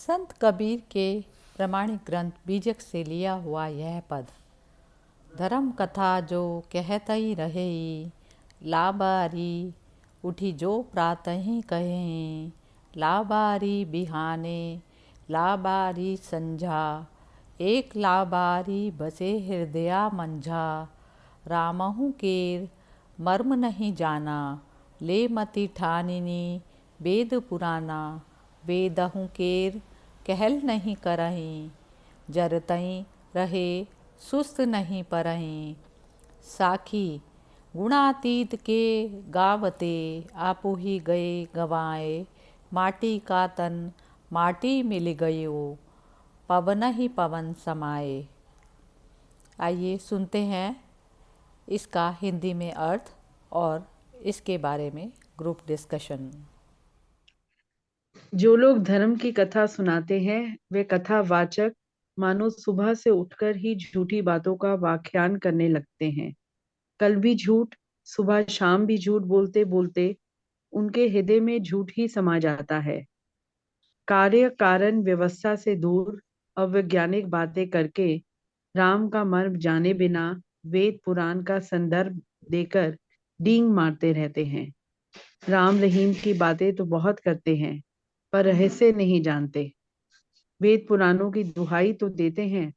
संत कबीर के प्रमाणिक ग्रंथ बीजक से लिया हुआ यह पद। धर्म कथा जो कहतई रहे, लाबारी उठी जो प्रातहि कहें, लाबारी बिहाने लाबारी संझा, एक लाबारी बसे हृदया मंझा। रामहु केर मर्म नहीं जाना, ले मति ठानिनी वेद पुराना। वेदहु केर कहल नहीं करहीं, जरतई रहे सुस्त नहीं परहीं। साखी गुणातीत के गावते, आपो ही गए गवाए। माटी का तन माटी मिल गयो, पवन ही पवन समाए। आइए सुनते हैं इसका हिंदी में अर्थ और इसके बारे में ग्रुप डिस्कशन। जो लोग धर्म की कथा सुनाते हैं वे कथावाचक मानो सुबह से उठकर ही झूठी बातों का व्याख्यान करने लगते हैं। कल भी झूठ, सुबह शाम भी झूठ बोलते बोलते उनके हृदय में झूठ ही समा जाता है। कार्य कारण व्यवस्था से दूर अवैज्ञानिक बातें करके राम का मर्म जाने बिना वेद पुराण का संदर्भ देकर डींग मारते रहते हैं। राम रहीम की बातें तो बहुत करते हैं पर रहस्य नहीं जानते। वेद पुराणों की दुहाई तो देते हैं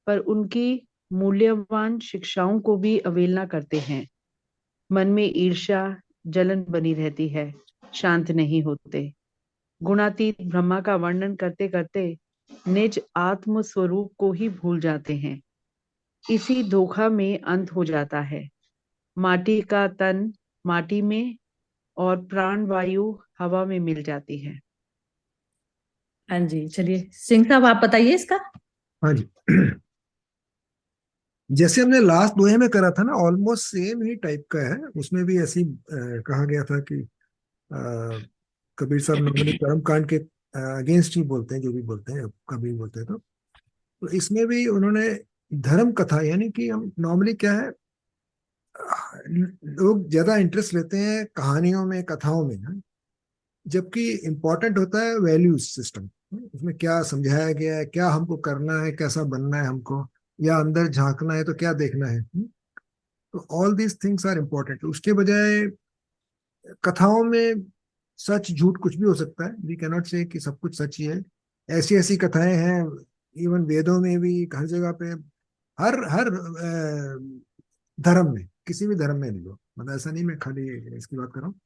पर उनकी मूल्यवान शिक्षाओं को भी अवहेलना करते हैं। मन में ईर्ष्या जलन बनी रहती है, शांत नहीं होते। गुणातीत ब्रह्मा का वर्णन करते करते निज आत्म स्वरूप को ही भूल जाते हैं। इसी धोखा में अंत हो जाता है। माटी का तन माटी में और प्राण वायु हवा में मिल जाती है। हाँ जी, चलिए सिंह साहब आप बताइए इसका। हाँ जी, जैसे हमने लास्ट दोहे में करा था ना, ऑलमोस्ट सेम ही टाइप का है। उसमें भी ऐसी कहा गया था कि कबीर साहब नॉर्मली कर्म कांड के अगेंस्ट ही बोलते हैं, जो भी बोलते हैं कबीर बोलते हैं। तो इसमें भी उन्होंने धर्म कथा, यानी कि हम नॉर्मली क्या है, लोग ज्यादा इंटरेस्ट लेते हैं कहानियों में, कथाओं में ना, जबकि इम्पोर्टेंट होता है वैल्यूज सिस्टम। उसमें क्या समझाया गया है, क्या हमको करना है, कैसा बनना है हमको, या अंदर झांकना है तो क्या देखना है। तो all these things are important. उसके बजाय कथाओं में सच झूठ कुछ भी हो सकता है। वी कैनॉट से कि सब कुछ सच ही है। ऐसी ऐसी कथाएं हैं, इवन वेदों में भी, हर जगह पे, हर हर धर्म में, किसी भी धर्म में ले लो, मतलब ऐसा नहीं मैं खाली इसकी बात कर रहा हूँ,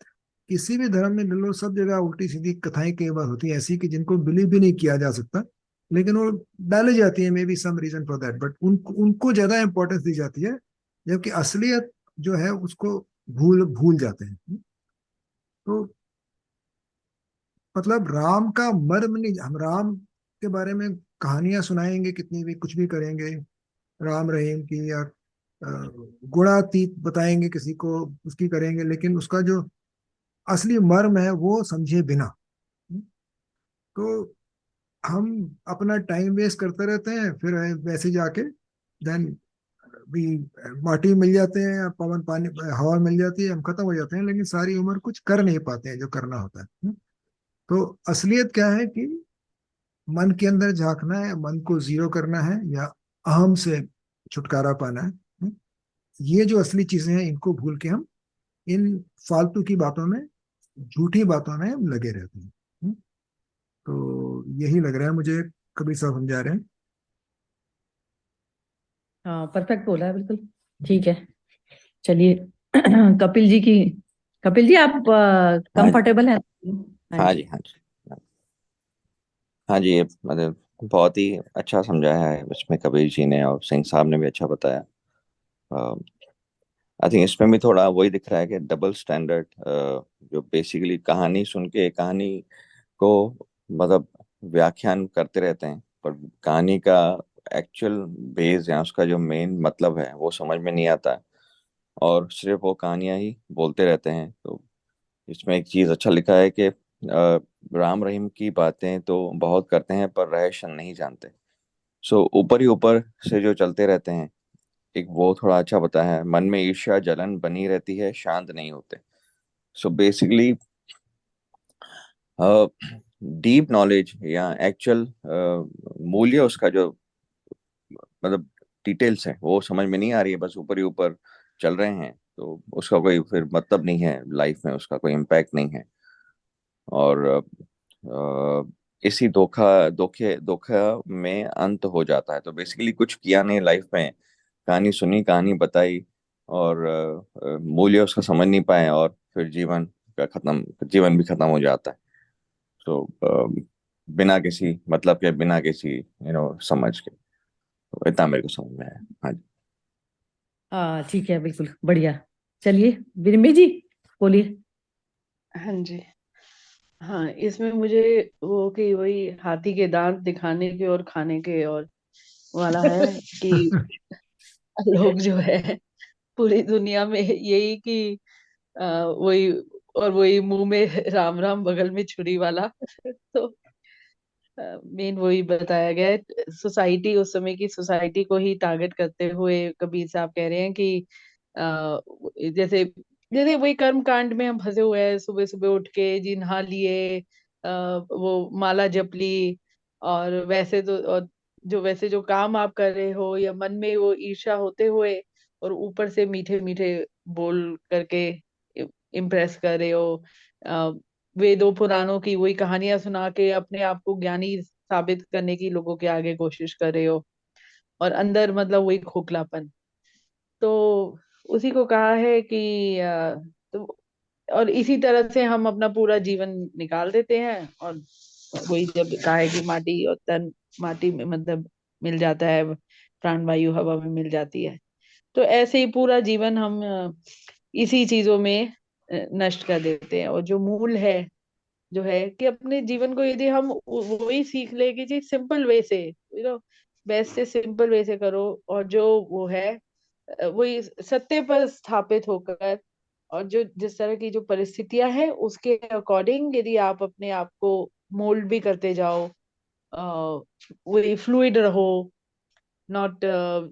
किसी भी धर्म में ले लो, सब जगह उल्टी सीधी कथाएं कई बार होती है ऐसी कि जिनको बिलीव भी नहीं किया जा सकता, लेकिन वो डाली जाती है। May be some reason for that, but उनको ज्यादा इंपॉर्टेंस दी जाती है, जबकि असलियत जो है उसको भूल भूल जाते हैं। तो मतलब राम का मर्म नहीं, हम राम के बारे में कहानियां सुनाएंगे कितनी भी, कुछ भी करेंगे राम रहीम की, या गुणातीत बताएंगे किसी को, उसकी करेंगे, लेकिन उसका जो असली मर्म है वो समझे बिना, तो हम अपना टाइम वेस्ट करते रहते हैं। फिर वैसे जाके देन भी माटी मिल जाते हैं, पवन पानी हवा मिल जाती है, हम खत्म हो जाते हैं, लेकिन सारी उम्र कुछ कर नहीं पाते हैं जो करना होता है। तो असलियत क्या है कि मन के अंदर झांकना है, मन को जीरो करना है, या अहम से छुटकारा पाना है। ये जो असली चीजें हैं इनको भूल के हम इन फालतू की बातों में, झूठी बातों में हम लगे रहते हैं। तो यही लग रहा है मुझे कबीर साहब समझा रहे हैं। हाँ, परफेक्ट बोला है, बिल्कुल ठीक है। चलिए कपिल जी आप कंफर्टेबल हैं? हाँ जी, हाँ जी, हाँ जी। ये मतलब बहुत ही अच्छा समझाया है इसमें कबीर जी ने, और सिंह साहब ने भी अच्छा बताया। आई थिंक इसमें भी थोड़ा वही दिख रहा है कि डबल स्टैंडर्ड, जो बेसिकली कहानी सुन के कहानी को मतलब व्याख्यान करते रहते हैं, पर कहानी का एक्चुअल बेस या उसका जो मेन मतलब है वो समझ में नहीं आता है, और सिर्फ वो कहानियां ही बोलते रहते हैं। तो इसमें एक चीज अच्छा लिखा है कि राम रहीम की बातें तो बहुत करते हैं पर रहस्य नहीं जानते। सो ऊपर ही ऊपर से जो चलते रहते हैं, एक वो थोड़ा अच्छा बताया है। मन में ईर्ष्या जलन बनी रहती है, शांत नहीं होते। सो बेसिकली डीप नॉलेज या एक्चुअल मूल्य उसका जो मतलब डिटेल्स है वो समझ में नहीं आ रही है, बस ऊपर ही ऊपर चल रहे हैं, तो उसका कोई फिर मतलब नहीं है लाइफ में, उसका कोई इम्पैक्ट नहीं है। और इसी धोखा में अंत हो जाता है। तो बेसिकली कुछ किया नहीं लाइफ में, कहानी सुनी, कहानी बताई, और मूल्य उसका समझ नहीं पाए, और फिर जीवन भी खत्म हो जाता है। तो बिना किसी मतलब के, बिना किसी समझ के, तो इतना मेरे को समझ में आया। हाँ जी। ठीक है, बिल्कुल बढ़िया। चलिए विनिमय जी बोलिए। हाँ जी। हाँ, इसमें मुझे वो कि वही हाथी के दांत दिखाने के और खाने के और वाला है कि लोग जो है पूरी दुनिया में यही कि वही, और वही मुंह में राम राम बगल में छुरी वाला। तो मेन वही बताया गया है। सोसाइटी, उस समय की सोसाइटी को ही टारगेट करते हुए कबीर साहब कह रहे हैं कि जैसे जैसे वही कर्म कांड में हम फंसे हुए हैं। सुबह सुबह उठ के जी नहा लिए, वो माला जप ली, और वैसे तो और वैसे जो काम आप कर रहे हो, या मन में वो ईर्ष्या होते हुए और ऊपर से मीठे मीठे बोल करके इम्प्रेस कर रहे हो, वेदों पुराणों की वही कहानियां सुना के अपने आप को ज्ञानी साबित करने की लोगों के आगे कोशिश कर रहे हो, और अंदर मतलब वही खोखलापन। तो उसी को कहा है कि तो और इसी तरह से हम अपना पूरा जीवन निकाल देते हैं, और वही जब कहा है कि माटी और तन, माटी में मतलब मिल जाता है, प्राण वायु हवा में मिल जाती है। तो ऐसे ही पूरा जीवन हम इसी चीजों में नष्ट कर देते हैं। और जो मूल है, जो है कि अपने जीवन को यदि हम वही सीख ले कि जी सिंपल वे से, बेस्ट से सिंपल वे से करो, और जो वो है वही सत्य पर स्थापित होकर, और जो जिस तरह की जो परिस्थितियां हैं उसके अकॉर्डिंग यदि आप अपने आप को मोल्ड भी करते जाओ, वही फ्लूइड रहो, नॉट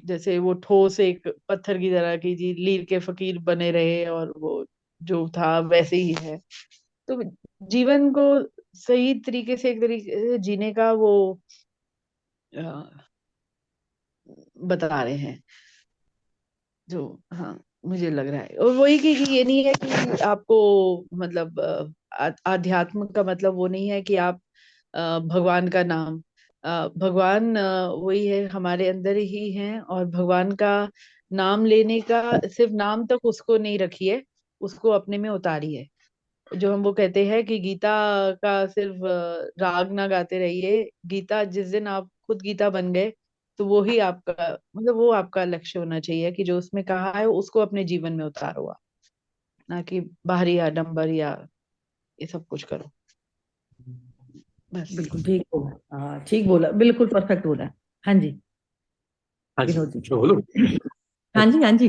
जैसे वो ठोस एक पत्थर की तरह की जी लीर के फकीर बने रहे, और वो जो था वैसे ही है। तो जीवन को सही तरीके से, एक तरीके से जीने का वो अ, बता रहे हैं जो, हाँ मुझे लग रहा है। और वही कि ये नहीं है कि आपको मतलब आध्यात्म का मतलब वो नहीं है कि आप भगवान का नाम, भगवान वही है, हमारे अंदर ही है। और भगवान का नाम लेने का सिर्फ नाम तक उसको नहीं रखिए, उसको अपने में उतारिए। जो हम वो कहते हैं कि गीता का सिर्फ राग ना गाते रहिए, गीता जिस दिन आप खुद गीता बन गए, तो वो ही आपका मतलब वो आपका लक्ष्य होना चाहिए कि जो उसमें कहा है उसको अपने जीवन में उतारो आप, ना कि बाहरी आडंबर या ये सब कुछ करो बस। बिल्कुल ठीक बोला, हाँ ठीक बोला, बिल्कुल परफेक्ट बोला। हाँ जी हाँ जी, विनोद जी। मैं बोलूं। हाँ जी हाँ जी।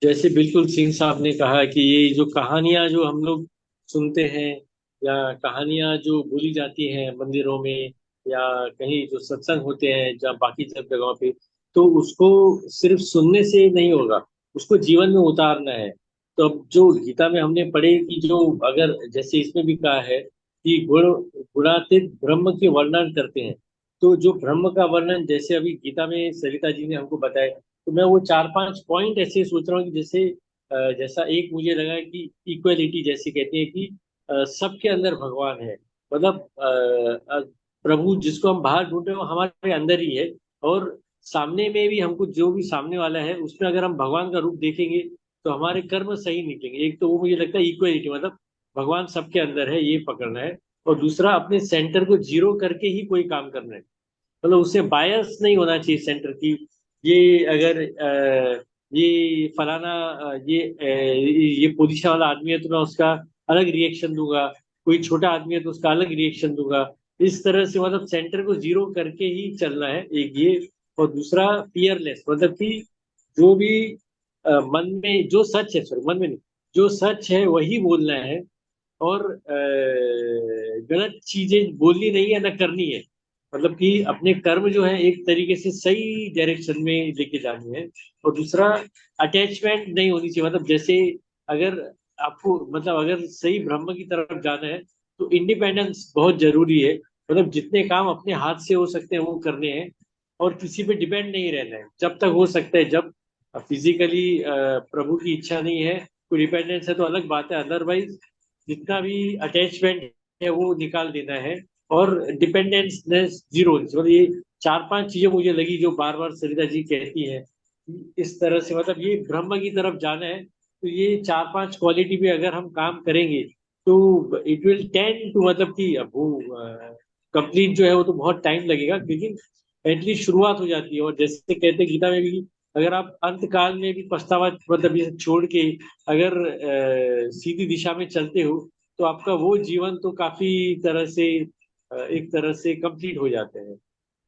जैसे बिल्कुल सिंह साहब ने कहा कि ये जो कहानियां जो हम लोग सुनते हैं, या कहानियां जो बोली जाती हैं मंदिरों में, या कहीं जो सत्संग होते हैं जहाँ बाकी सब जगहों पे, तो उसको सिर्फ सुनने से नहीं होगा, उसको जीवन में उतारना है। तो अब जो गीता में हमने पढ़े कि जो, अगर जैसे इसमें भी कहा है कि गुणातीत ब्रह्म के वर्णन करते हैं, तो जो ब्रह्म का वर्णन जैसे अभी गीता में सरिता जी ने हमको बताया, तो मैं वो 4-5 पॉइंट ऐसे सोच रहा हूँ कि जैसे जैसा एक मुझे लगा है कि इक्वलिटी जैसे कहते हैं कि सबके अंदर भगवान है। मतलब प्रभु जिसको हम बाहर ढूंढ रहे हो हमारे अंदर ही है, और सामने में भी हमको जो भी सामने वाला है उसमें अगर हम भगवान का रूप देखेंगे तो हमारे कर्म सही निकलेंगे। एक तो वो मुझे लगता है इक्वलिटी, मतलब भगवान सबके अंदर है ये पकड़ना है। और दूसरा अपने सेंटर को जीरो करके ही कोई काम करना है, मतलब उससे बायस नहीं होना चाहिए सेंटर की। ये अगर ये फलाना ये पोजीशन वाला आदमी है तो मैं उसका अलग रिएक्शन दूंगा, कोई छोटा आदमी है तो उसका अलग रिएक्शन दूंगा। इस तरह से मतलब सेंटर को जीरो करके ही चलना है, एक ये। और दूसरा फियरलेस, मतलब कि जो भी मन में जो सच है, सॉरी मन में नहीं, जो सच है वही बोलना है। और गलत चीजें बोलनी नहीं है ना करनी है, मतलब कि अपने कर्म जो है एक तरीके से सही डायरेक्शन में लेके जानी है। और दूसरा अटैचमेंट नहीं होनी चाहिए, मतलब जैसे अगर आपको मतलब अगर सही ब्रह्म की तरफ जाना है तो इंडिपेंडेंस बहुत जरूरी है, मतलब जितने काम अपने हाथ से हो सकते हैं वो करने हैं, और किसी पे डिपेंड नहीं रहना है जब तक हो सकता है। जब फिजिकली प्रभु की इच्छा नहीं है, कोई डिपेंडेंस है तो अलग बात है, अदरवाइज जितना भी अटैचमेंट है वो निकाल देना है। और डिपेंडेंसनेस जीरो, मतलब ये 4-5 चीजें मुझे लगी जो बार बार सरिता जी कहती है, इस तरह से मतलब ये ब्रह्म की तरफ जाना है। तो ये 4-5 क्वालिटी पे अगर हम काम करेंगे तो इट विल टेंड टू, मतलब कि अब वो कंप्लीट जो है वो तो बहुत टाइम लगेगा, लेकिन एटलीस्ट शुरुआत हो जाती है। और जैसे कहते हैं गीता में भी, अगर आप अंत काल में भी पछतावा मतलब ये छोड़ के अगर सीधी दिशा में चलते हो तो आपका वो जीवन तो काफी तरह से एक तरह से कंप्लीट हो जाते हैं।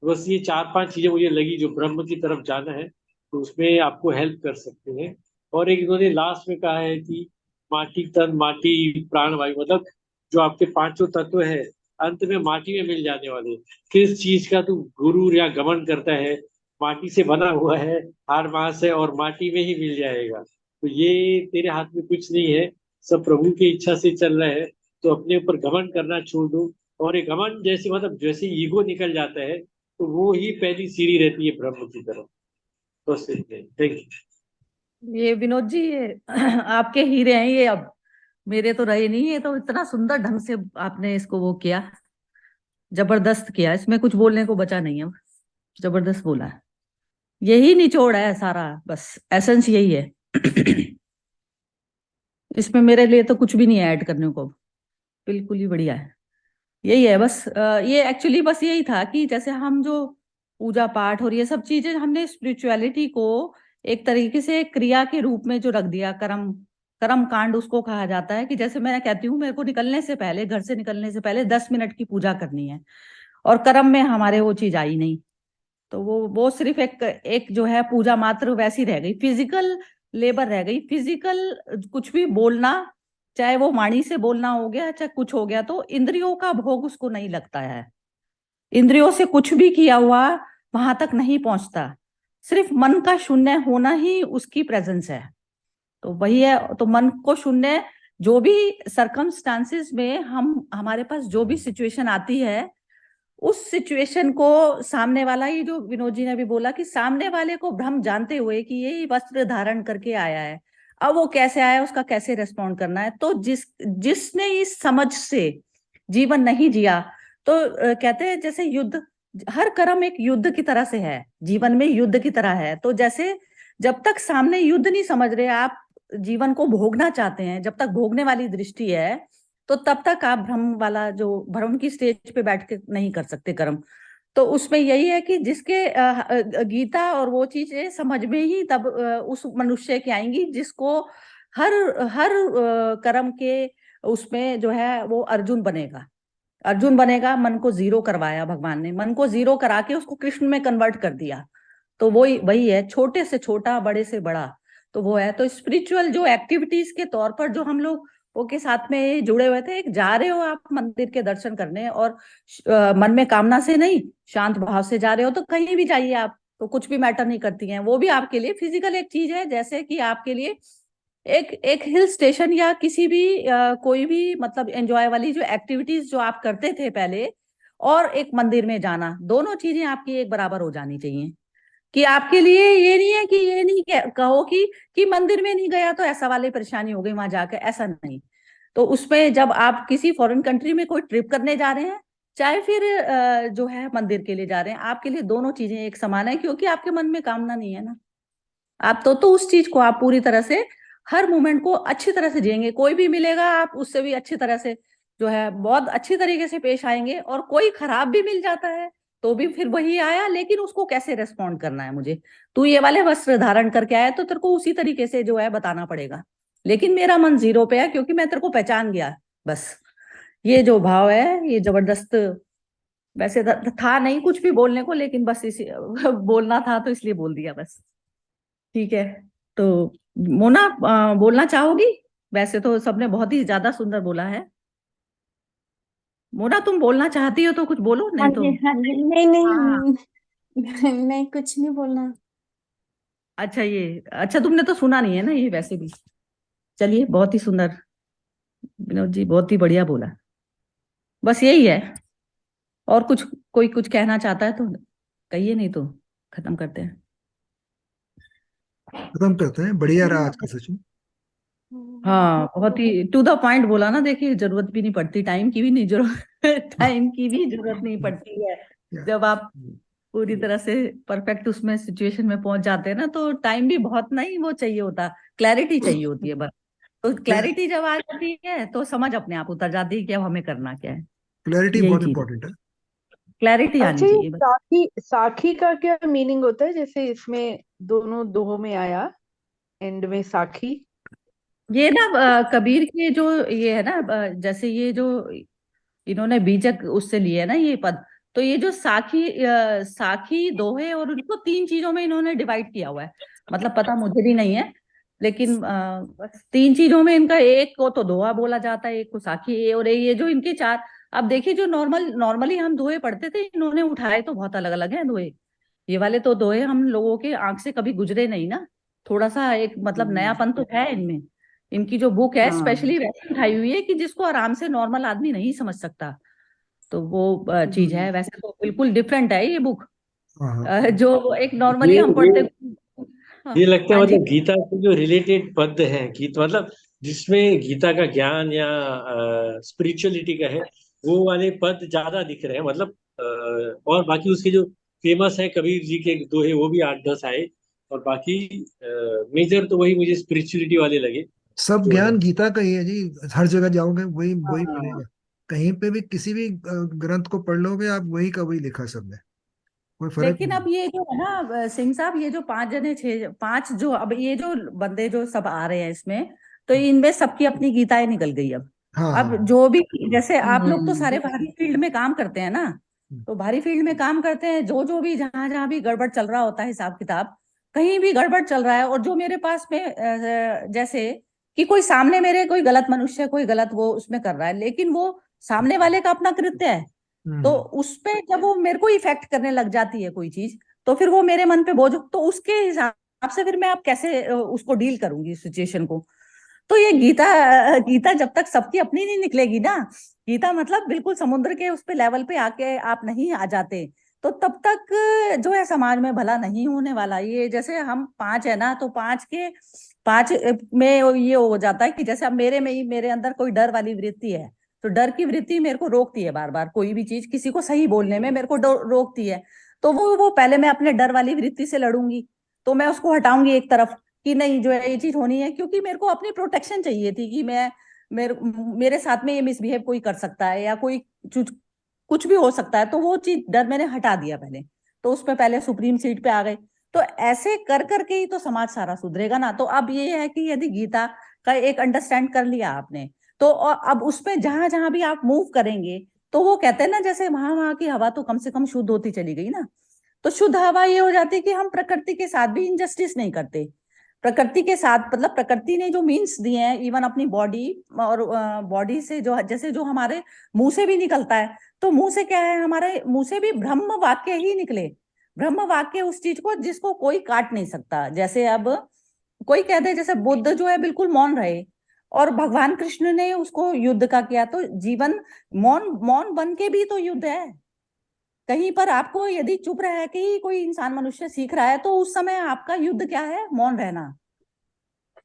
बस ये 4-5 चीजें मुझे लगी जो ब्रह्म की तरफ जाना है, तो उसमें आपको हेल्प कर सकते हैं। और एक इन्होंने लास्ट में कहा है कि माटी तन माटी प्राण वायु, मतलब जो आपके पांचों तत्व है अंत में माटी में मिल जाने वाले। किस चीज का तू गुरूर या गमन करता है, माटी से बना हुआ है, हाड़ मांस है और माटी में ही मिल जाएगा। तो ये तेरे हाथ में कुछ नहीं है, सब प्रभु की इच्छा से चल रहा है। तो अपने ऊपर घमंड करना छोड़ दो, और एक घमंड जैसे मतलब जैसे ईगो निकल जाता है तो वो ही पहली सीढ़ी रहती है ब्रह्म की तरफ। बस थैंक यू। ये विनोद जी, ये आपके हीरे हैं ये, अब मेरे तो रहे नहीं। ये तो इतना सुंदर ढंग से आपने इसको वो किया, जबरदस्त किया, इसमें कुछ बोलने को बचा नहीं है, जबरदस्त बोला है। यही निचोड़ है सारा, बस एसेंस यही है। इसमें मेरे लिए तो कुछ भी नहीं है ऐड करने को, बिल्कुल ही बढ़िया है। यही है बस, ये एक्चुअली बस यही था कि जैसे हम जो पूजा पाठ और ये सब चीजें हमने स्पिरिचुअलिटी को एक तरीके से क्रिया के रूप में जो रख दिया, कर्म, कर्म कांड उसको कहा जाता है। कि जैसे मैं कहती हूँ मेरे को निकलने से पहले, घर से निकलने से पहले 10 मिनट की पूजा करनी है, और कर्म में हमारे वो चीज आई नहीं, तो वो सिर्फ एक एक जो है पूजा मात्र वैसी रह गई, फिजिकल लेबर रह गई, फिजिकल कुछ भी बोलना, चाहे वो वाणी से बोलना हो गया, चाहे कुछ हो गया, तो इंद्रियों का भोग उसको नहीं लगता है। इंद्रियों से कुछ भी किया हुआ वहां तक नहीं पहुंचता, सिर्फ मन का शून्य होना ही उसकी प्रेजेंस है। तो वही है, तो मन को शून्य, जो भी सरकमस्टांसिस में हम, हमारे पास जो भी सिचुएशन आती है, उस सिचुएशन को सामने वाला, ही जो विनोद जी ने भी बोला कि सामने वाले को भ्रम जानते हुए कि ये वस्त्र धारण करके आया है, अब वो कैसे आया, उसका कैसे रेस्पॉन्ड करना है। तो जिसने इस समझ से जीवन नहीं जिया, तो कहते हैं जैसे युद्ध, हर कर्म एक युद्ध की तरह से है, जीवन में युद्ध की तरह है। तो जैसे जब तक सामने युद्ध नहीं समझ रहे, आप जीवन को भोगना चाहते हैं, जब तक भोगने वाली दृष्टि है, तो तब तक आप भ्रम वाला, जो भ्रम की स्टेज पे बैठ के नहीं कर सकते कर्म। तो उसमें यही है कि जिसके गीता और वो चीजें समझ में ही तब उस मनुष्य की आएंगी जिसको हर हर कर्म के उसमें जो है वो अर्जुन बनेगा। अर्जुन बनेगा, मन को जीरो करवाया भगवान ने, मन को जीरो करा के उसको कृष्ण में कन्वर्ट कर दिया। तो वही वही है, छोटे से छोटा, बड़े से बड़ा, तो वो है। तो स्पिरिचुअल जो एक्टिविटीज के तौर पर जो हम लोग वो के साथ में जुड़े हुए थे, एक जा रहे हो आप मंदिर के दर्शन करने, और मन में कामना से नहीं, शांत भाव से जा रहे हो, तो कहीं भी जाइए आप, तो कुछ भी मैटर नहीं करती हैं। वो भी आपके लिए फिजिकल एक चीज है, जैसे कि आपके लिए एक एक हिल स्टेशन या किसी भी कोई भी मतलब एंजॉय वाली जो एक्टिविटीज जो आप करते थे पहले, और एक मंदिर में जाना, दोनों चीजें आपकी एक बराबर हो जानी चाहिए। कि आपके लिए ये नहीं है कि ये नहीं कहो कि मंदिर में नहीं गया तो ऐसा वाली परेशानी हो गई वहां जाकर, ऐसा नहीं। तो उसमें जब आप किसी फॉरेन कंट्री में कोई ट्रिप करने जा रहे हैं, चाहे फिर जो है मंदिर के लिए जा रहे हैं, आपके लिए दोनों चीजें एक समान है, क्योंकि आपके मन में कामना नहीं है ना। आप तो उस चीज को आप पूरी तरह से, हर मोमेंट को अच्छी तरह से जिएंगे। कोई भी मिलेगा आप उससे भी अच्छी तरह से जो है बहुत अच्छी तरीके से पेश आएंगे, और कोई खराब भी मिल जाता है तो भी फिर वही आया, लेकिन उसको कैसे रेस्पॉन्ड करना है मुझे, तू ये वाले वस्त्र धारण करके आया तो तेरे को उसी तरीके से जो है बताना पड़ेगा। लेकिन मेरा मन जीरो पे है क्योंकि मैं तेरे को पहचान गया, बस। ये जो भाव है ये जबरदस्त। वैसे था नहीं कुछ भी बोलने को, लेकिन बस इसी बोलना था तो इसलिए बोल दिया बस। ठीक है, तो मोना बोलना चाहोगी? वैसे तो सबने बहुत ही ज्यादा सुंदर बोला है। मोना तुम बोलना चाहती हो तो कुछ बोलो, हाँ नहीं तो। जी, हाँ जी, नहीं हाँ, नहीं मैं कुछ नहीं बोलना। अच्छा, ये अच्छा तुमने तो सुना नहीं है ना ये, वैसे भी। चलिए, बहुत ही सुंदर विनोद जी, बहुत ही बढ़िया बोला। बस यही है। और कुछ कोई कुछ कहना चाहता है तो कहिए, नहीं तो खत्म करते हैं। खत्म करते हैं। बढ़िया रहा आज का सेशन। हाँ, बहुत ही टू द पॉइंट बोला ना। देखिए, जरूरत भी नहीं पड़ती टाइम की भी, नहीं जरूरत टाइम की भी जरूरत नहीं पड़ती है। जब आप पूरी तरह से परफेक्ट उसमें सिचुएशन में पहुंच जाते हैं ना, तो टाइम भी बहुत नहीं वो चाहिए होता, क्लैरिटी चाहिए होती है बस। तो क्लैरिटी जब आ जाती है तो समझ अपने आप उतर जाती है कि अब हमें करना क्या है। क्लैरिटी यही बहुत चीज, इंपॉर्टेंट है। क्लैरिटी अच्छा, आनी ये चाहिए बस। साखी साखी का क्या मीनिंग होता है? जैसे इसमें दोनों दोहों में आया, एंड में साखी। ये ना कबीर के जो ये है ना, जैसे ये जो इन्होंने बीजक उससे लिए है ना ये पद। तो ये जो साखी साखी दोहे, और उनको तीन चीजों में इन्होंने डिवाइड किया हुआ है। मतलब पता मुझे भी नहीं है, लेकिन बस तीन चीजों में इनका, एक को तो दोहा बोला जाता है, एक को साखी, और ये जो इनके चार। अब देखिए, जो नॉर्मली हम दोहे पढ़ते थे, इन्होंने उठाए तो बहुत अलग अलग हैं दोहे। ये वाले तो दोहे हम लोगों के आंख से कभी गुजरे नहीं ना। थोड़ा सा एक मतलब नयापन तो है इनमें। इनकी जो बुक है हाँ। स्पेशली वैसी उठाई हुई है कि जिसको आराम से नॉर्मल आदमी नहीं समझ सकता। तो वो चीज है। वैसे तो बिल्कुल डिफरेंट है ये बुक, हाँ हाँ। जो एक नॉर्मली ये हम ये पढ़ते। हाँ, ये लगता है हाँ जी। मतलब गीता से जो रिलेटेड पद हैं, गीत मतलब जिसमें गीता का ज्ञान या स्पिरिचुअलिटी का है, वो वाले पद ज्यादा दिख रहे हैं मतलब। और बाकी उसके जो फेमस है कबीर जी के दोहे, वो भी 8-10 आए। और बाकी मेजर तो वही मुझे स्पिरिचुअलिटी वाले लगे सब जो है। ज्ञान गीता का ही है जी। हर जगह जाओगे वही वही हाँ। मिलेगा। कहीं पे भी किसी भी ग्रंथ को पढ़ लोगे आप, वही का वही लिखा सब में। कोई फर्क लेकिन नहीं। अब ये जो है ना सिंह साहब, ये जो पांच जने छह पांच जो अब ये जो बंदे जो सब आ रहे हैं इसमें, तो इनमें सबकी अपनी गीताएं निकल गई अब। हाँ अब हाँ। जो भी, जैसे आप लोग तो हम्म। सारे भारी फील्ड में काम करते हैं ना, तो भारी फील्ड में काम करते हैं, जो जो भी जहां जहां भी गड़बड़ चल रहा होता है, हिसाब किताब कहीं भी गड़बड़ चल रहा है, और जो मेरे पास में जैसे कि कोई सामने मेरे कोई गलत मनुष्य कोई गलत वो उसमें कर रहा है, लेकिन वो सामने वाले का अपना कृत्य है। तो हम्म उस पे जब वो मेरे को इफेक्ट करने लग जाती है कोई चीज, तो फिर वो मेरे मन पे बोझ, तो उसके हिसाब से फिर मैं अब कैसे उसको डील करूंगी सिचुएशन को। तो ये गीता गीता जब तक सबकी अपनी नहीं निकलेगी ना, गीता मतलब बिल्कुल समुद्र के उस पे लेवल पे आके आप नहीं आ जाते, तो तब तक जो है समाज में भला नहीं होने वाला। ये जैसे हम पांच है ना, तो पांच के पांच में ये हो जाता है कि जैसे अब मेरे में ही मेरे अंदर कोई डर वाली वृत्ति है, तो डर की वृत्ति मेरे को रोकती है बार बार, कोई भी चीज किसी को सही बोलने में मेरे को रोकती है। तो वो पहले मैं अपने डर वाली वृत्ति से लड़ूंगी, तो मैं उसको हटाऊंगी एक तरफ कि नहीं, जो है ये चीज होनी है, क्योंकि मेरे को अपनी प्रोटेक्शन चाहिए थी कि मैं मेरे मेरे साथ में ये मिसबिहेव कोई कर सकता है, या कोई कुछ भी हो सकता है, तो वो चीज डर मैंने हटा दिया पहले। तो उसमें पहले सुप्रीम सीट पे आ गए। तो ऐसे कर करके ही तो समाज सारा सुधरेगा ना। तो अब ये है कि यदि गीता का एक अंडरस्टैंड कर लिया आपने, तो अब उसमें जहां जहां भी आप मूव करेंगे, तो वो कहते हैं ना, जैसे वहां वहां की हवा तो कम से कम शुद्ध होती चली गई ना। तो शुद्ध हवा ये हो जाती है कि हम प्रकृति के साथ भी इंजस्टिस नहीं करते। प्रकृति के साथ मतलब प्रकृति ने जो मीन्स दिए हैं, इवन अपनी बॉडी, और बॉडी से जो जैसे जो हमारे मुंह से भी निकलता है, तो मुंह से क्या है, हमारे मुंह से भी ब्रह्म वाक्य ही निकले। ब्रह्म वाक्य उस चीज को जिसको कोई काट नहीं सकता। जैसे अब कोई कह दे, जैसे बुद्ध जो है बिल्कुल मौन रहे, और भगवान कृष्ण ने उसको युद्ध का किया, तो जीवन मौन मौन बन के भी तो युद्ध है। कहीं पर आपको यदि चुप रह के ही कोई इंसान मनुष्य सीख रहा है, तो उस समय आपका युद्ध क्या है, मौन रहना।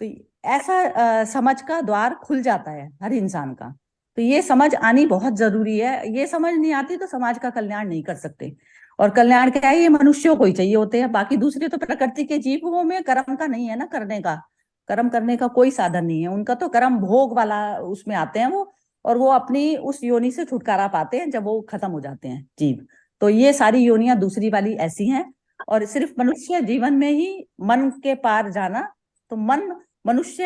तो ऐसा समझ का द्वार खुल जाता है हर इंसान का। तो ये समझ आनी बहुत जरूरी है। ये समझ नहीं आती तो समाज का कल्याण नहीं कर सकते। और कल्याण क्या है, ये मनुष्यों को ही चाहिए होते हैं। बाकी दूसरे तो प्रकृति के जीवों में कर्म का नहीं है ना, करने का। कर्म करने का कोई साधन नहीं है उनका, तो कर्म भोग वाला उसमें आते हैं वो। और वो अपनी उस योनि से छुटकारा पाते हैं जब वो खत्म हो जाते हैं जीव। तो ये सारी योनियां दूसरी वाली ऐसी हैं। और सिर्फ मनुष्य जीवन में ही मन के पार जाना। तो मन, मनुष्य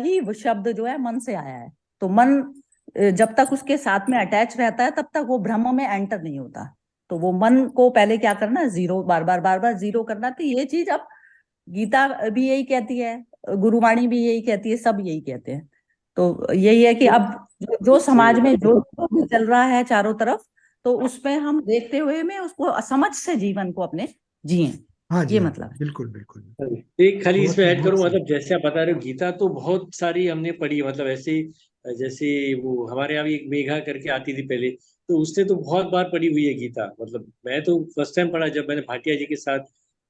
ही वो शब्द जो है मन से आया है। तो मन जब तक उसके साथ में अटैच रहता है, तब तक वो ब्रह्म में एंटर नहीं होता। तो वो मन को पहले क्या करना, जीरो, बार बार बार बार जीरो करना। तो ये चीज अब गीता भी यही कहती है, गुरुवाणी भी यही कहती है, सब यही कहते हैं। तो यही है कि अब जो समाज में जो भी चल रहा है चारों तरफ, तो उसमें हम देखते हुए में उसको समझ से जीवन को अपने जिए। हाँ जी, ये हाँ मतलब है। बिल्कुल बिल्कुल। एक खाली बहुत इसमें ऐड बहुत करूं, सही। मतलब जैसे आप बता रहे हो गीता तो बहुत सारी हमने पढ़ी, मतलब ऐसे ही जैसे वो हमारे यहाँ भी एक मेघा करके आती थी पहले, तो उसने तो बहुत बार पढ़ी हुई है गीता। मतलब मैं तो फर्स्ट टाइम पढ़ा जब मैंने भाटिया जी के साथ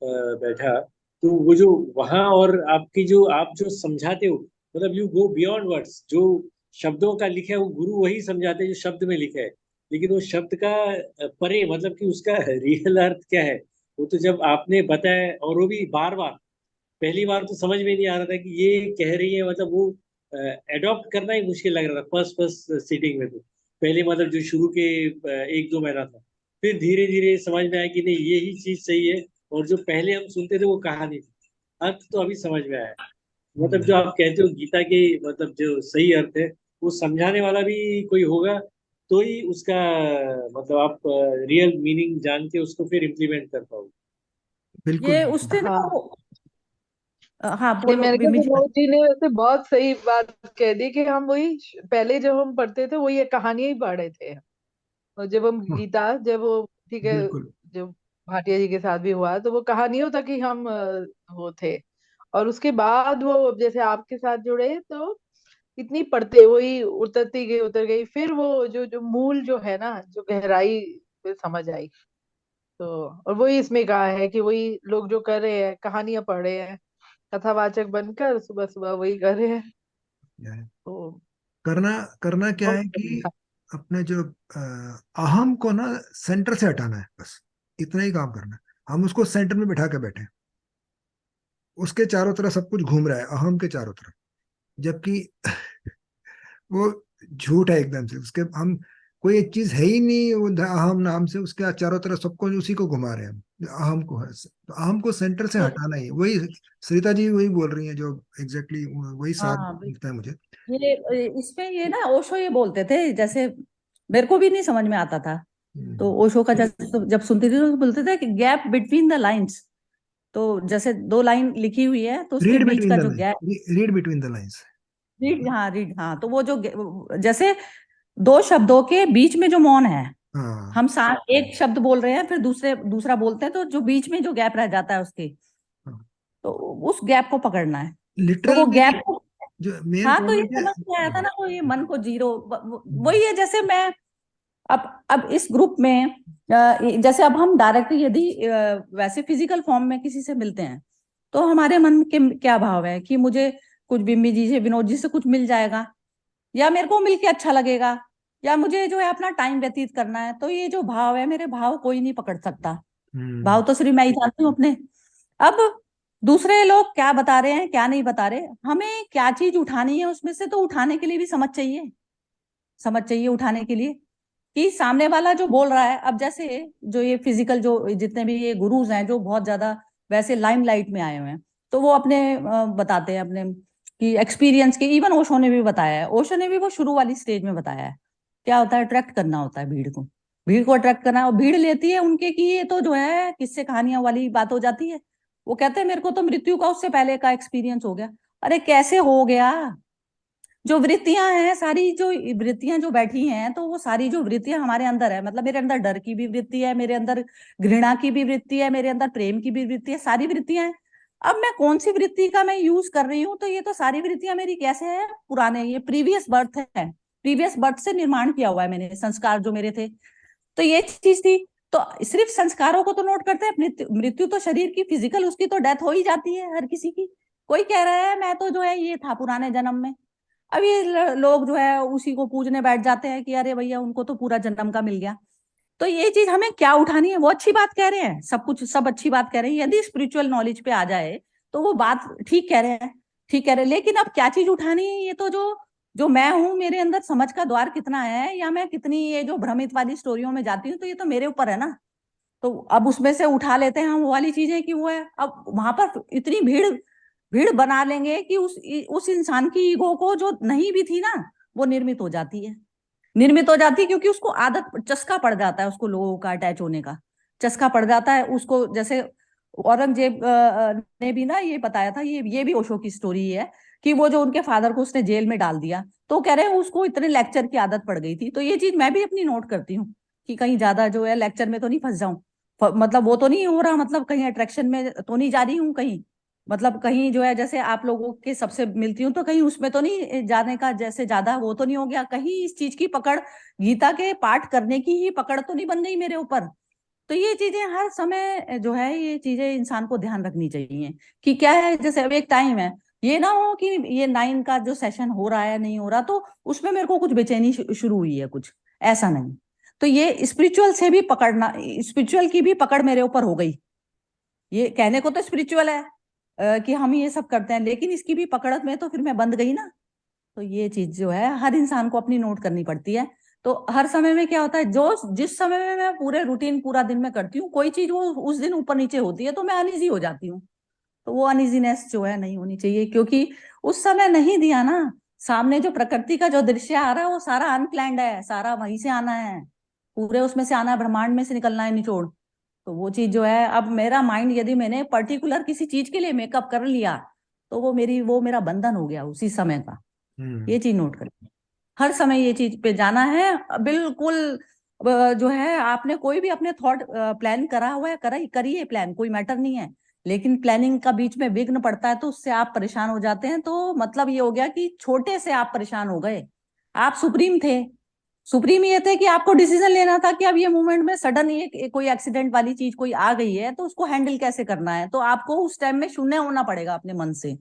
बैठा। तो वो जो वहाँ और आपकी जो आप जो समझाते हो, मतलब यू गो बियॉन्ड वर्ड्स, जो शब्दों का लिखा है वो गुरु वही समझाते हैं जो शब्द में लिखा है, लेकिन वो शब्द का परे मतलब कि उसका रियल अर्थ क्या है, वो तो जब आपने बताया, और वो भी बार बार, पहली बार तो समझ में नहीं आ रहा था कि ये कह रही है, मतलब वो एडॉप्ट करना ही मुश्किल लग रहा था फर्स्ट फर्स्ट सीटिंग में। तो पहले मतलब जो शुरू के 1-2 महीना था, फिर धीरे धीरे समझ में आया कि नहीं यही चीज सही है, और जो पहले हम सुनते थे वो कहानी थी। अर्थ तो अभी समझ में आया। मतलब जो आप कहते हो गीता के मतलब जो सही अर्थ है, वो समझाने वाला भी कोई होगा, तो ही उसका मतलब आप रियल मीनिंग जान के उसको फिर इम्प्लीमेंट कर पाओगे। बिल्कुल ये बिल्कुल। उसने ना हाँ, हाँ नहीं, बोलो मैंने कहा मिमी। विनोद जी ने वैसे बहुत सही बात कह दी कि हम वही पहले जब हम पढ़ते थे वही कहानियां ही पढ़ रहे थे। और जब हम हाँ, गीता, जब वो ठीक है, बिल्कुल। जब भाटिया जी के साथ भी हुआ तो वो कहानियों तक ही हम वो थे। और उसके बाद वो जैसे आपके साथ जुड़े तो इतनी पढ़ते वही उतरती गई उतर गई, फिर वो जो जो मूल जो है ना, जो गहराई फिर समझ आई। तो और वही इसमें कहा है कि वही लोग जो कर रहे हैं, कहानियां पढ़ रहे हैं, कथावाचक बनकर सुबह सुबह वही कर रहे हैं। क्या है? तो करना करना क्या बहुत है कि बढ़िया। अपने जो अहम को ना सेंटर से हटाना है, बस इतना ही काम करना है। हम उसको सेंटर में बिठा के बैठे हैं, उसके चारों तरफ सब कुछ घूम रहा है अहम के चारों तरफ, जबकि वो झूठ है एकदम से। उसके हम कोई एक चीज है ही नहीं वो अहम नाम से, उसके चारों तरफ सबको उसी को घुमा रहे हैं हम, जो अहम को है। तो अहम को सेंटर से ये हटाना ही है। वही सरिता जी वही बोल रही हैं जो एग्जैक्टली वही साथ हाँ मिलता है मुझे। ये इसमें ये ना ओशो ये बोलते थे, जैसे मेरे को भी नहीं समझ में आता था, तो हम्म। ओशो का जैसे जब सुनती थी तो बोलते थे कि गैप बिटवीन द लाइंस। तो जैसे दो लाइन लिखी हुई है तो उसके रीड बीच बिटवीन का द जो gap, line, read between the lines. Read हाँ, तो वो जो जैसे दो शब्दों के बीच में जो मौन है, हाँ हम साथ एक शब्द बोल रहे हैं फिर दूसरा बोलते हैं, तो जो बीच में जो गैप रह जाता है उसके, तो उस गैप को पकड़ना है। तो लिटरल वो मीनिंग गैप को, जो मेन हाँ तो ये पॉइंट है। समझ में आया था ना, वो ये मन को जीरो हम्म, वही है। जैसे मैं अब इस ग्रुप में जैसे अब हम डायरेक्ट यदि वैसे फिजिकल फॉर्म में किसी से मिलते हैं, तो हमारे मन के क्या भाव है कि मुझे कुछ बिम्बी जी से विनोद जी से कुछ मिल जाएगा, या मेरे को मिलके अच्छा लगेगा, या मुझे जो है अपना टाइम व्यतीत करना है। तो ये जो भाव है, मेरे भाव कोई नहीं पकड़ सकता। हम्म, भाव तो सिर्फ मैं ही जानती हूँ अपने। अब दूसरे लोग क्या बता रहे हैं क्या नहीं बता रहे, हमें क्या चीज उठानी है उसमें से, तो उठाने के लिए भी समझ चाहिए। समझ चाहिए उठाने के लिए कि सामने वाला जो बोल रहा है। अब जैसे जो ये फिजिकल जो जितने भी ये गुरुज हैं जो बहुत ज्यादा वैसे लाइमलाइट में आए हुए हैं, तो वो अपने बताते हैं अपने कि एक्सपीरियंस के। इवन ओशो ने भी बताया है, ओशो ने भी वो शुरू वाली स्टेज में बताया है क्या होता है, अट्रैक्ट करना होता है भीड़ को। भीड़ को अट्रैक्ट करना, और भीड़ लेती है उनके कि ये तो जो है किससे कहानियां वाली बात हो जाती है। वो कहते हैं मेरे को तो मृत्यु का उससे पहले का एक्सपीरियंस हो गया। अरे कैसे हो गया? जो वृत्तियां हैं सारी, जो वृत्तियां जो बैठी हैं, तो वो सारी जो वृत्तियां हमारे अंदर है, मतलब मेरे अंदर डर की भी वृत्ति है, मेरे अंदर घृणा की भी वृत्ति है, मेरे अंदर प्रेम की भी वृत्ति है, सारी वृत्तियां हैं। अब मैं कौन सी वृत्ति का मैं यूज कर रही हूँ, तो ये तो सारी वृत्तियां मेरी कैसे है, पुराने ये प्रीवियस बर्थ है, प्रीवियस बर्थ से निर्माण किया हुआ है मैंने, संस्कार जो मेरे थे। तो ये चीज थी। तो सिर्फ संस्कारों को तो नोट करते हैं, मृत्यु मृत्यु तो शरीर की फिजिकल उसकी तो डेथ हो ही जाती है हर किसी की। कोई कह रहा है मैं तो जो है ये था पुराने जन्म में। अब ये लोग जो है उसी को पूजने बैठ जाते हैं कि अरे भैया उनको तो पूरा जन्म का मिल गया। तो ये चीज हमें क्या उठानी है, वो अच्छी बात कह रहे हैं, सब कुछ सब अच्छी बात कह रहे हैं, यदि स्पिरिचुअल नॉलेज पे आ जाए तो वो बात ठीक कह रहे हैं, ठीक कह रहे हैं। लेकिन अब क्या चीज उठानी है, ये तो जो जो मैं हूं, मेरे अंदर समझ का द्वार कितना है, या मैं कितनी ये जो भ्रमित वाली स्टोरियों में जाती हूँ, तो ये तो मेरे ऊपर है ना। तो अब उसमें से उठा लेते हैं हम वो वाली चीजें कि वो है। अब वहां पर इतनी भीड़ भीड़ बना लेंगे कि उस इंसान की ईगो को जो नहीं भी थी ना, वो निर्मित हो जाती है। निर्मित हो जाती है क्योंकि उसको आदत चस्का पड़ जाता है, उसको लोगों का अटैच होने का चस्का पड़ जाता है उसको। जैसे औरंगजेब ने भी ना ये बताया था, ये भी ओशो की स्टोरी है कि वो जो उनके फादर को उसने जेल में डाल दिया, तो कह रहे हैं उसको इतने लेक्चर की आदत पड़ गई थी। तो ये चीज मैं भी अपनी नोट करती हूँ कि कहीं ज्यादा जो है लेक्चर में तो नहीं फंस जाऊं। मतलब वो तो नहीं हो रहा, मतलब कहीं अट्रैक्शन में तो नहीं जा रही हूँ कहीं, मतलब कहीं जो है जैसे आप लोगों के सबसे मिलती हूँ तो कहीं उसमें तो नहीं जाने का, जैसे ज्यादा वो तो नहीं हो गया कहीं, इस चीज की पकड़, गीता के पाठ करने की ही पकड़ तो नहीं बन गई मेरे ऊपर। तो ये चीजें हर समय जो है, ये चीजें इंसान को ध्यान रखनी चाहिए कि क्या है, जैसे अब एक टाइम है, ये ना हो कि ये 9 का जो सेशन हो रहा है नहीं हो रहा तो उसमें मेरे को कुछ बेचैनी शुरू हुई है, कुछ ऐसा नहीं। तो ये स्पिरिचुअल से भी पकड़ना, स्पिरिचुअल की भी पकड़ मेरे ऊपर हो गई। ये कहने को तो स्पिरिचुअल है कि हम ये सब करते हैं, लेकिन इसकी भी पकड़ में तो फिर मैं बंध गई ना। तो ये चीज जो है हर इंसान को अपनी नोट करनी पड़ती है। तो हर समय में क्या होता है, जो जिस समय में मैं पूरे रूटीन पूरा दिन में करती हूँ, कोई चीज वो उस दिन ऊपर नीचे होती है तो मैं अनइजी हो जाती हूँ। तो वो अनइजीनेस जो है नहीं होनी चाहिए, क्योंकि उस समय नहीं दिया ना, सामने जो प्रकृति का जो दृश्य आ रहा है वो सारा अनप्लैंड है, सारा वहीं से आना है, पूरे उसमें से आना है, ब्रह्मांड में से निकलना है निचोड़। तो वो चीज जो है, अब मेरा माइंड यदि मैंने पर्टिकुलर किसी चीज के लिए मेकअप कर लिया तो वो मेरा बंधन हो गया उसी समय का। ये चीज नोट करें, हर समय ये चीज पे जाना है बिल्कुल। जो है आपने कोई भी अपने थॉट प्लान करा हुआ है, करिए प्लान, कोई मैटर नहीं है, लेकिन प्लानिंग का बीच में विघ्न पड़ता है तो उससे आप परेशान हो जाते हैं। तो मतलब ये हो गया कि छोटे से आप परेशान हो गए। आप सुप्रीम थे, सुप्रीम ये थे कि आपको डिसीजन लेना था कि अब ये मूवमेंट में सडन ये कोई एक्सीडेंट वाली चीज कोई आ गई है तो उसको हैंडल कैसे करना है, तो आपको उस टाइम में शून्य होना पड़ेगा अपने मन से,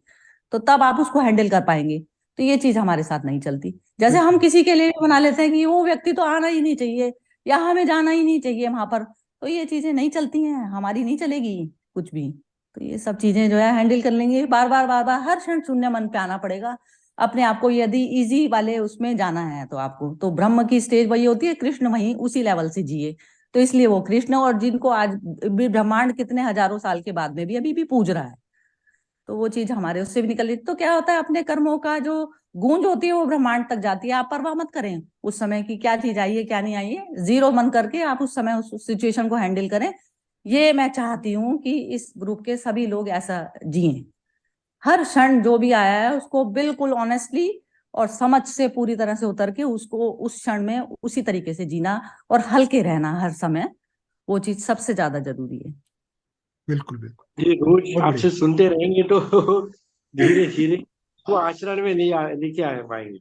तो तब आप उसको हैंडल कर पाएंगे। तो ये चीज हमारे साथ नहीं चलती। जैसे हम किसी के लिए बना लेते हैं कि वो व्यक्ति तो आना ही नहीं चाहिए या हमें जाना ही नहीं चाहिए वहां पर, तो ये चीजें नहीं चलती हैं, हमारी नहीं चलेगी कुछ भी। तो ये सब चीजें जो है हैंडल कर लेंगे, बार बार हर क्षण शून्य मन पे आना पड़ेगा अपने आप को, यदि इजी वाले उसमें जाना है तो आपको। तो ब्रह्म की स्टेज वही होती है, कृष्ण वही उसी लेवल से जिए। तो इसलिए वो कृष्ण, और जिनको आज भी ब्रह्मांड कितने हजारों साल के बाद में भी अभी भी पूज रहा है, तो वो चीज हमारे उससे भी निकल रही। तो क्या होता है, अपने कर्मों का जो गूंज होती है वो ब्रह्मांड तक जाती है। आप परवाह मत करें उस समय की क्या चीज आई है क्या नहीं आई है, जीरो मन करके आप उस समय उस सिचुएशन को हैंडल करें। ये मैं चाहती हूँ कि इस ग्रुप के सभी लोग ऐसा जिए, हर क्षण जो भी आया है उसको बिल्कुल ऑनेस्टली और समझ से पूरी तरह से उतर के उसको उस क्षण में उसी तरीके से जीना, और हल्के रहना हर समय, वो चीज सबसे ज्यादा जरूरी है। बिल्कुल बिल्कुल, ये रोज बहुत आपसे बढ़िया। सुनते रहेंगे तो धीरे धीरे वो आचरण में लेके आ पाएंगे।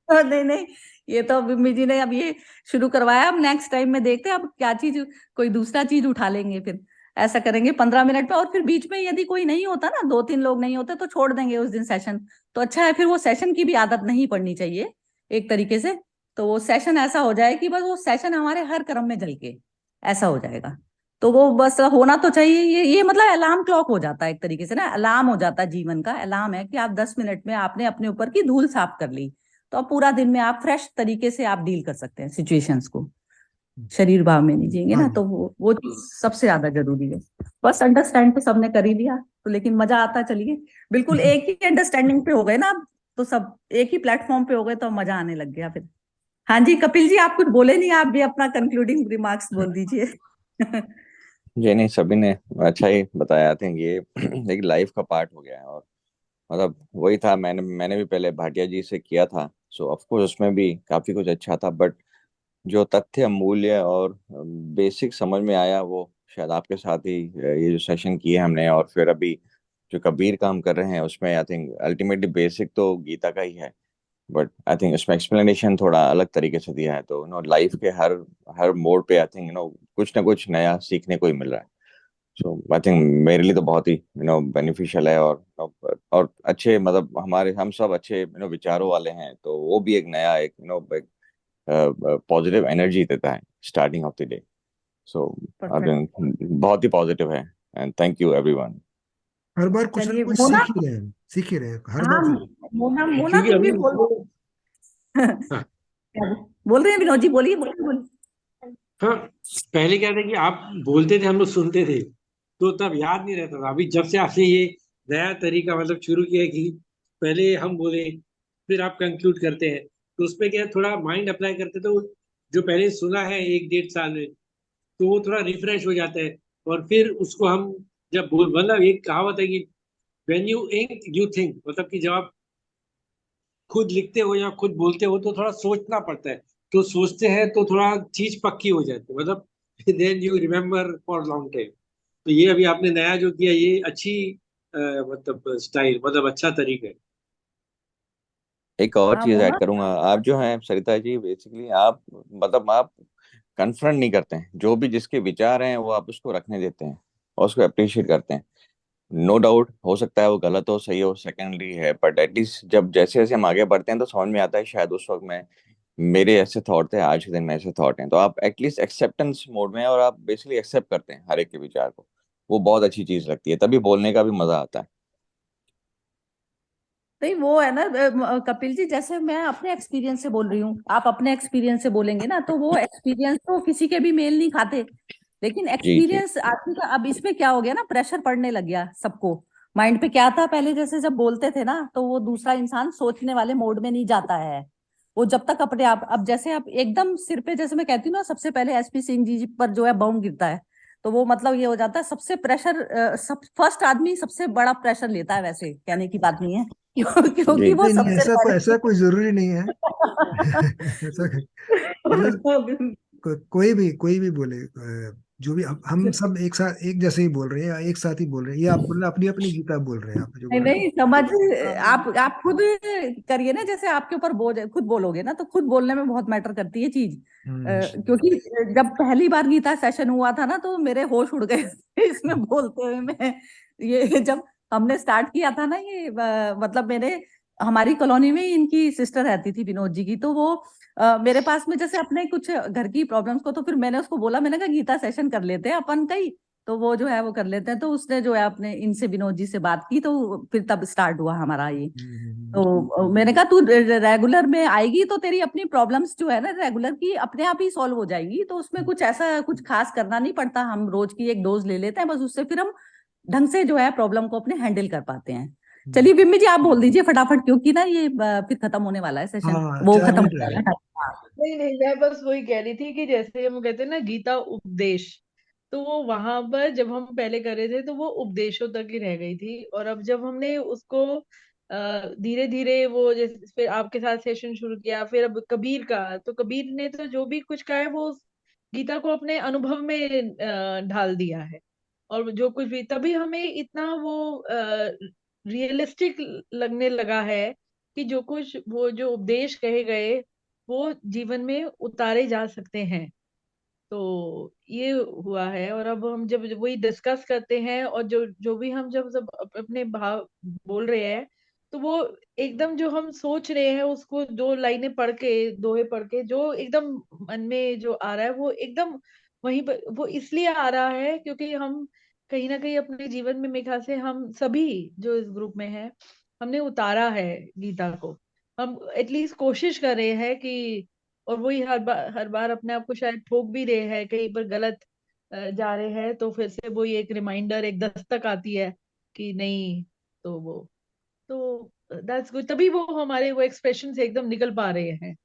नहीं नहीं, ये तो अभी मिजी ने अब ये शुरू करवाया, अब नेक्स्ट टाइम में देखते हैं अब क्या चीज, कोई दूसरा चीज उठा लेंगे, फिर ऐसा करेंगे 15 मिनट पे, और फिर बीच में यदि कोई नहीं होता ना, 2-3 लोग नहीं होते तो छोड़ देंगे उस दिन सेशन। तो अच्छा है, फिर वो सेशन की भी आदत नहीं पड़नी चाहिए एक तरीके से। तो वो सेशन ऐसा हो जाए कि बस वो सेशन हमारे हर कर्म में झलके, ऐसा हो जाएगा। तो वो बस होना तो चाहिए, ये मतलब अलार्म क्लॉक हो जाता है एक तरीके से ना, अलार्म हो जाता है, जीवन का अलार्म है कि आप 10 मिनट में आपने अपने ऊपर की धूल साफ कर ली, तो अब पूरा दिन में आप फ्रेश तरीके से आप डील कर सकते हैं सिचुएशंस को, शरीर भाव में नहीं जिएंगे हाँ ना। जी। तो वो चीज सबसे ज्यादा जरूरी है। बस अंडरस्टैंड तो सबने कर ही लिया तो, लेकिन मजा आता, चलिए बिल्कुल एक ही अंडरस्टैंडिंग पे हो गए ना अब, तो सब एक ही प्लेटफॉर्म पे हो गए तो मजा आने लग गया फिर। हाँ जी कपिल जी, आप कुछ बोले नहीं, आप भी अपना कंक्लूडिंग रिमार्क्स बोल दीजिए। जी नहीं, सभी ने अच्छा ही बताया। आई थिंक ये एक लाइफ का पार्ट हो गया है। और मतलब वही था, मैंने भी पहले भाटिया जी से किया था। सो ऑफ कोर्स उसमें भी काफी कुछ अच्छा था, बट जो तथ्य मूल्य और बेसिक समझ में आया वो शायद आपके साथ ही ये जो सेशन किए हमने, और फिर अभी जो कबीर का हम कर रहे हैं उसमें आई थिंक अल्टीमेटली बेसिक तो गीता का ही है, बट आई थिंक उसमें एक्सप्लेनेशन थोड़ा अलग तरीके से दिया है। तो लाइफ के हर हर मोड़ पे आई थिंक कुछ ना कुछ नया सीखने को ही मिल रहा है। सो आई थिंक मेरे लिए तो बहुत ही बेनिफिशियल है। और अच्छे, मतलब हमारे हम सब अच्छे विचारों वाले हैं, तो वो भी एक नया एक पॉजिटिव एनर्जी देता है starting of the day. So I perfect. Think बहुत ही पॉजिटिव है। And thank you everyone. हर बार कुछ ना चलिए कुछ मोना, सीख ही रहे हैं, हर हाँ बार सीख। मोना, मोना क्योंकि कुछ भी अभी बोल। हाँ, क्या बोल रहे हैं विनोद जी, बोलिए बोलिए बोलिए। हाँ, पहले क्या था कि आप बोलते थे हम लोग सुनते थे, तो तब याद नहीं रहता था। अभी जब से आपने ये नया तरीका मतलब शुरू किया है कि पहले हम बोले फिर आप कंक्लूड करते हैं, तो उसमें क्या है, थोड़ा माइंड अप्लाई करते तो जो पहले सुना है 1-1.5 साल में, तो वो थोड़ा रिफ्रेश हो जाता है। और फिर उसको हम जब बोल, मतलब एक कहावत है कि when you ink you think, मतलब कि जब आप खुद लिखते हो या खुद बोलते हो तो थोड़ा सोचना पड़ता है। तो सोचते हैं तो थोड़ा चीज पक्की हो जाती है। मतलब then you remember for long time. तो ये अभी आपने नया जो किया, ये अच्छी मतलब स्टाइल, मतलब अच्छा तरीका है। एक और हाँ चीज वो ऐड ना, करूंगा। आप जो हैं सरिता जी, बेसिकली आप मतलब आप कन्फ्रंट नहीं करते हैं, जो भी जिसके विचार हैं वो आप उसको रखने देते हैं और उसको अप्रिशिएट करते हैं। नो डाउट हो सकता है वो गलत हो, सही हो, सेकेंडरी है, बट एटलीस्ट जब जैसे जैसे हम आगे बढ़ते हैं तो समझ में आता है शायद उस वक्त में मेरे ऐसे थॉट थे, आज के दिन में ऐसे थॉट हैं। तो आप एटलीस्ट एक्सेप्टेंस मोड में हैं और आप बेसिकली एक्सेप्ट करते हैं हर एक के विचार को। वो बहुत अच्छी चीज लगती है, तभी बोलने का भी मजा आता है। नहीं वो है ना कपिल जी, जैसे मैं अपने एक्सपीरियंस से बोल रही हूँ, आप अपने एक्सपीरियंस से बोलेंगे ना, तो वो एक्सपीरियंस तो किसी के भी मेल नहीं खाते। लेकिन जी जी। एक्सपीरियंस आदमी का, अब इसमें क्या हो गया ना, प्रेशर पड़ने लग गया सबको माइंड पे। क्या था पहले, जैसे जब बोलते थे ना, तो वो दूसरा इंसान सोचने वाले मोड में नहीं जाता है। वो जब तक अपने आप, अब जैसे आप एकदम सिर पे, जैसे मैं कहती हूँ ना, सबसे पहले एसपी सिंह जी पर जो है बम गिरता है, तो वो मतलब ये हो जाता है सबसे प्रेशर, सब फर्स्ट आदमी सबसे बड़ा प्रेशर लेता है, वैसे कहने की बात नहीं है। जी क्योंकि वो नहीं नहीं, सबसे ऐसा कोई जरूरी नहीं है। ऐसा मतलब पहले कोई भी बोले, जो भी हम सब एक साथ एक जैसे ही बोल रहे हैं या एक साथ ही बोल रहे हैं, ये आप बोल रहे हैं, अपनी अपनी गीता बोल रहे हैं, आप जो नहीं बोल रहे नहीं समझ, हाँ आप खुद करिए ना, जैसे आपके ऊपर बोझ है, खुद बोलोगे ना, तो खुद बोलने में बहुत मैटर करती है चीज। हैं। क्योंकि जब पहली बार गीता सेशन हुआ था ना, तो मेरे होश उड़ गए इसमें बोलते हुए। मैं ये जब हमने स्टार्ट किया था ना, ये मतलब मेरे, हमारी कॉलोनी में ही इनकी सिस्टर रहती थी विनोद जी की, तो वो मेरे पास में जैसे अपने कुछ घर की प्रॉब्लम्स को, तो फिर मैंने उसको बोला, मैंने कहा गीता सेशन कर लेते हैं अपन का ही, तो वो जो है वो कर लेते हैं। तो उसने जो है अपने इनसे, विनोद जी से बात की, तो फिर तब स्टार्ट हुआ हमारा ये। तो मैंने कहा तू रेगुलर में आएगी तो तेरी अपनी प्रॉब्लम्स जो है ना रेगुलर की, अपने आप ही सॉल्व हो जाएगी। तो उसमें कुछ ऐसा कुछ खास करना नहीं पड़ता, हम रोज की एक डोज ले लेते हैं बस, उससे फिर हम ढंग से जो है प्रॉब्लम को अपने हैंडल कर पाते हैं। चलिए विम्मी जी, आप बोल दीजिए फटाफट, क्योंकि ना ये फिर खत्म होने वाला है सेशन, हाँ, वो 4 खत्म मिनट हो रह जाएगा गए। हाँ। नहीं नहीं, मैं बस वही कह रही थी कि जैसे हम कहते हैं ना गीता उपदेश, तो वो वहां पर जब हम पहले कर रहे थे तो वो उपदेशों तक ही रह गई थी। और अब जब हमने उसको धीरे धीरे वो, जैसे फिर आपके साथ सेशन शुरू किया, फिर अब कबीर का, तो कबीर ने तो जो भी कुछ कहा है वो उस गीता को अपने अनुभव में ढाल दिया है। और जो कुछ भी, तभी हमें इतना वो रियलिस्टिक लगने लगा है कि जो कुछ वो जो उपदेश कहे गए वो जीवन में उतारे जा सकते हैं। तो ये हुआ है। और अब हम जब जब वही डिस्कस करते हैं, और जो जो भी हम जब जब अपने भाव बोल रहे हैं, तो वो एकदम जो हम सोच रहे हैं उसको, दो लाइनें पढ़ के, दोहे पढ़ के, जो एकदम मन में जो आ रहा है वो एकदम वहीं पर, वो इसलिए आ रहा है क्योंकि हम कहीं ना कहीं अपने जीवन में, मेरे ख्याल से हम सभी जो इस ग्रुप में है, हमने उतारा है गीता को। हम एटलीस्ट कोशिश कर रहे हैं कि, और वही हर बार अपने आप को शायद ठोक भी रहे हैं, कहीं पर गलत जा रहे हैं, तो फिर से वही एक रिमाइंडर, एक दस्तक आती है कि नहीं। तो वो, तो दैट्स गुड, तभी वो हमारे वो एक्सप्रेशन से एकदम निकल पा रहे हैं।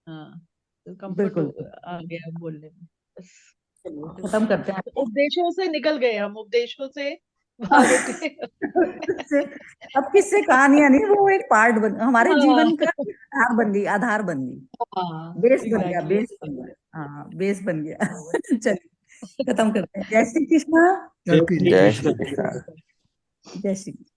हाँ, तो कंफर्ट बिल्कुल, आ गया बोलने में। बस चलिए खत्म करते हैं। उपदेशों से निकल गए हम, उपदेशों से बाहर उठे। अब किससे कहानियां नहीं, वो एक पार्ट बन, हमारे हाँ जीवन का आधार बन गई, आधार बन गई, हाँ, बेस बन गया, एग्जैक्टली। बेस बन गया, हाँ बेस बन गया। चलिए खत्म करते हैं। जय श्री कृष्णा। जय आपकी श्री जय कृष्ण। श्री कृष्ण। जय श्री कृष्ण।